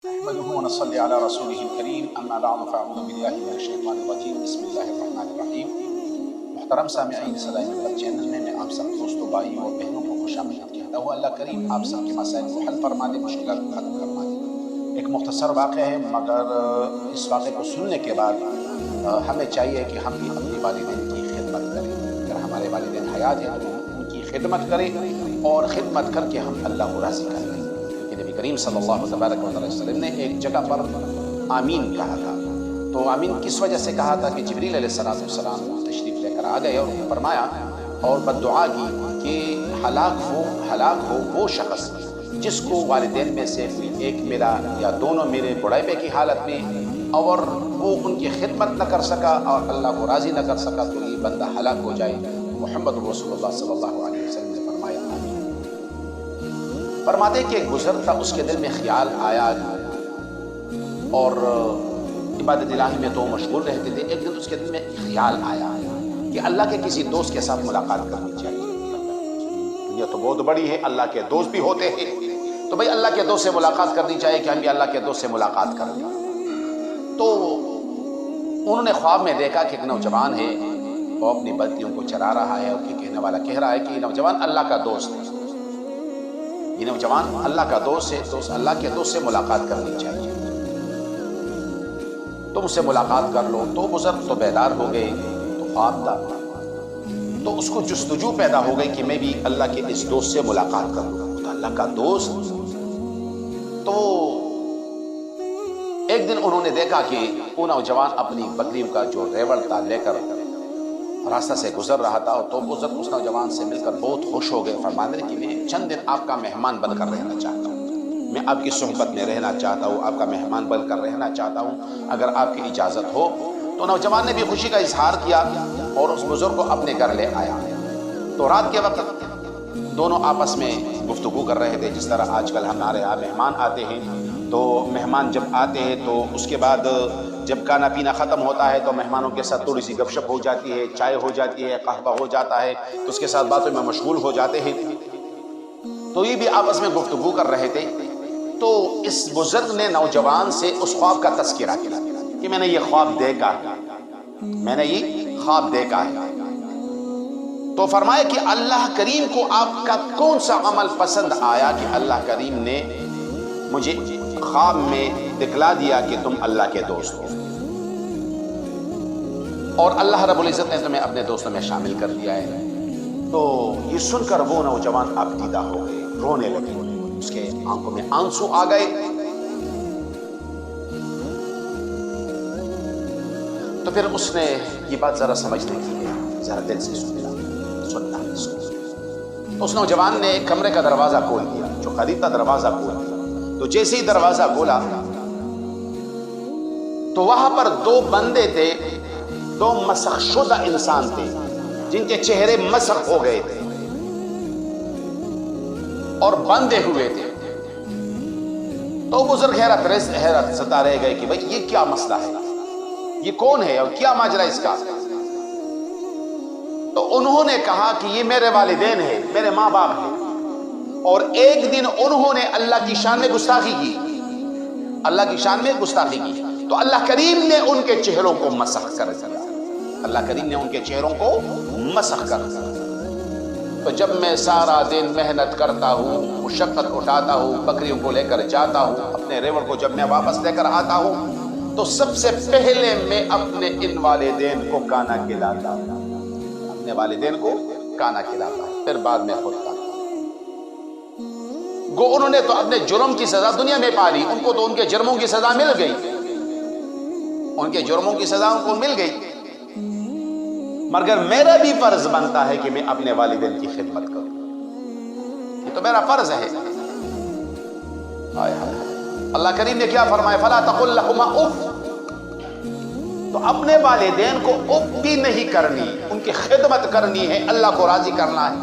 نحمده ونصلي على رسوله الكريم اما بعد فاعوذ باللہ من الشیطان الرجیم بسم اللہ الرحمن الرحیم۔ محترم سامعین صدائے مطلب چینل میں آپ سب دوستوں بھائیوں اور بہنوں کو خوش آمدید کہتا ہوں۔ اللہ کریم آپ سب کے مسائل کو حل فرما دے، مشکلات کو ختم فرما دے۔ ایک مختصر واقعہ ہے، مگر اس واقعے کو سننے کے بعد ہمیں چاہیے کہ ہم بھی اپنے والدین کی خدمت کریں۔ اگر ہمارے والدین حیات ہیں تو ان کی خدمت کریں اور خدمت کر کے ہم اللہ کو راضی کریں۔ نبی کریم صلی اللہ علیہ وسلم نے ایک جگہ پر آمین کہا تھا، تو آمین کس وجہ سے کہا تھا کہ جبریل علیہ السلام تشریف لے کر آ گئے اور فرمایا اور بد دعا کی کہ ہلاک ہو وہ شخص جس کو والدین میں سے ایک میرا یا دونوں میرے بڑھاپے کی حالت میں اور وہ ان کی خدمت نہ کر سکا اور اللہ کو راضی نہ کر سکا تو یہ بندہ ہلاک ہو جائے۔ محمد رسول اللہ صلی اللہ علیہ وسلم نے فرمایا آمین۔ فرماتے کہ گزر تھا، اس کے دل میں خیال آیا اور عبادت الہی میں تو مشغول رہتے تھے۔ ایک دن اس کے دل میں خیال آیا کہ اللہ کے کسی دوست کے ساتھ ملاقات کرنی چاہیے۔ دنیا تو بہت بڑی ہے، اللہ کے دوست بھی ہوتے ہیں، تو بھائی اللہ کے دوست سے ملاقات کرنی چاہیے کہ ہم بھی اللہ کے دوست سے ملاقات کر لیں۔ تو انہوں نے خواب میں دیکھا کہ ایک نوجوان ہے، وہ اپنی بکریوں کو چرا رہا ہے، اور کہنے والا کہہ رہا ہے کہ یہ نوجوان اللہ کا دوست ہے، یہ نوجوان اللہ کا دوست ہے، تو اللہ کے دوست سے ملاقات کرنی چاہیے، تم اس سے ملاقات کر لو۔ تو بزرگ تو بیدار ہو گئے، تو خواب تھا، تو اس کو جستجو پیدا ہو گئی کہ میں بھی اللہ کے اس دوست سے ملاقات کر لوں۔ تو اللہ کا دوست، تو ایک دن انہوں نے دیکھا کہ وہ نوجوان اپنی بکریوں کا جو ریوڑ تھا لے کر راستہ سے گزر رہا تھا، تو بزرگ اس نوجوان سے مل کر بہت خوش ہو گئے۔ فرمانے کہ میں چند دن آپ کا مہمان بن کر رہنا چاہتا ہوں، میں آپ کی صحبت میں رہنا چاہتا ہوں، آپ کا مہمان بن کر رہنا چاہتا ہوں، اگر آپ کی اجازت ہو۔ تو نوجوان نے بھی خوشی کا اظہار کیا اور اس بزرگ کو اپنے گھر لے آیا۔ تو رات کے وقت دونوں آپس میں گفتگو کر رہے تھے، جس طرح آج کل ہمارے یہاں مہمان آتے ہیں، تو مہمان جب آتے ہیں تو اس کے بعد جب کھانا پینا ختم ہوتا ہے تو مہمانوں کے ساتھ تھوڑی سی گپ شپ ہو جاتی ہے، چائے ہو جاتی ہے، قہوہ ہو جاتا ہے، تو اس کے ساتھ باتوں میں مشغول ہو جاتے ہیں۔ تو یہ بھی آپس میں گفتگو کر رہے تھے، تو اس بزرگ نے نوجوان سے اس خواب کا تذکرہ کیا کہ میں نے یہ خواب دیکھا ہے، میں نے یہ خواب دیکھا ہے۔ تو فرمایا کہ اللہ کریم کو آپ کا کون سا عمل پسند آیا کہ اللہ کریم نے مجھے خواب میں دکھلا دیا کہ تم اللہ کے دوست ہو، اور اللہ رب العزت نے تمہیں اپنے دوستوں میں شامل کر دیا ہے۔ تو یہ سن کر وہ نوجوان ابتدا ہو گئے، رونے لگے، اس کے آنکھوں میں آنسو آ گئے۔ تو پھر اس نے یہ بات ذرا سمجھنے کی ہے، ذرا دل سے سننا اس کو۔ اس نوجوان نے ایک کمرے کا دروازہ کھول دیا، جو قریب تھا دروازہ کھول دیا۔ تو جیسے ہی دروازہ کھولا تو وہاں پر دو بندے تھے، دو مسخ شدہ انسان تھے جن کے چہرے مسخ ہو گئے تھے اور بندھے ہوئے تھے۔ تو بزرگ حیرت زدہ رہ گئے کہ بھئی یہ کیا مسئلہ ہے، یہ کون ہے اور کیا ماجرا اس کا۔ تو انہوں نے کہا کہ یہ میرے والدین ہیں، میرے ماں باپ ہیں، اور ایک دن انہوں نے اللہ کی شان میں گستاخی کی، اللہ کی شان میں گستاخی کی، تو اللہ کریم نے ان کے چہروں کو مسخ کر دیا، اللہ کریم نے ان کے چہروں کو مسخ کر دیا۔ تو جب میں سارا دن محنت کرتا ہوں، مشقت اٹھاتا ہوں، بکریوں کو لے کر جاتا ہوں، اپنے ریوڑ کو جب میں واپس لے کر آتا ہوں تو سب سے پہلے میں اپنے ان والدین کو کھانا کھلاتا ہوں، اپنے والدین کو کھانا کھلاتا ہوں، پھر بعد میں خود کھاتا ہوں۔ گو انہوں نے تو اپنے جرم کی سزا دنیا میں پا لی، ان کو تو ان کے جرموں کی سزا مل گئی، ان کے جرموں کی سزا ان کو مل گئی، مگر میرا بھی فرض بنتا ہے کہ میں اپنے والدین کی خدمت کروں، یہ تو میرا فرض ہے۔ اللہ کریم نے کیا فرمایا، فلا تقل لهما اف، تو اپنے والدین کو اف بھی نہیں کرنی، ان کی خدمت کرنی ہے، اللہ کو راضی کرنا ہے۔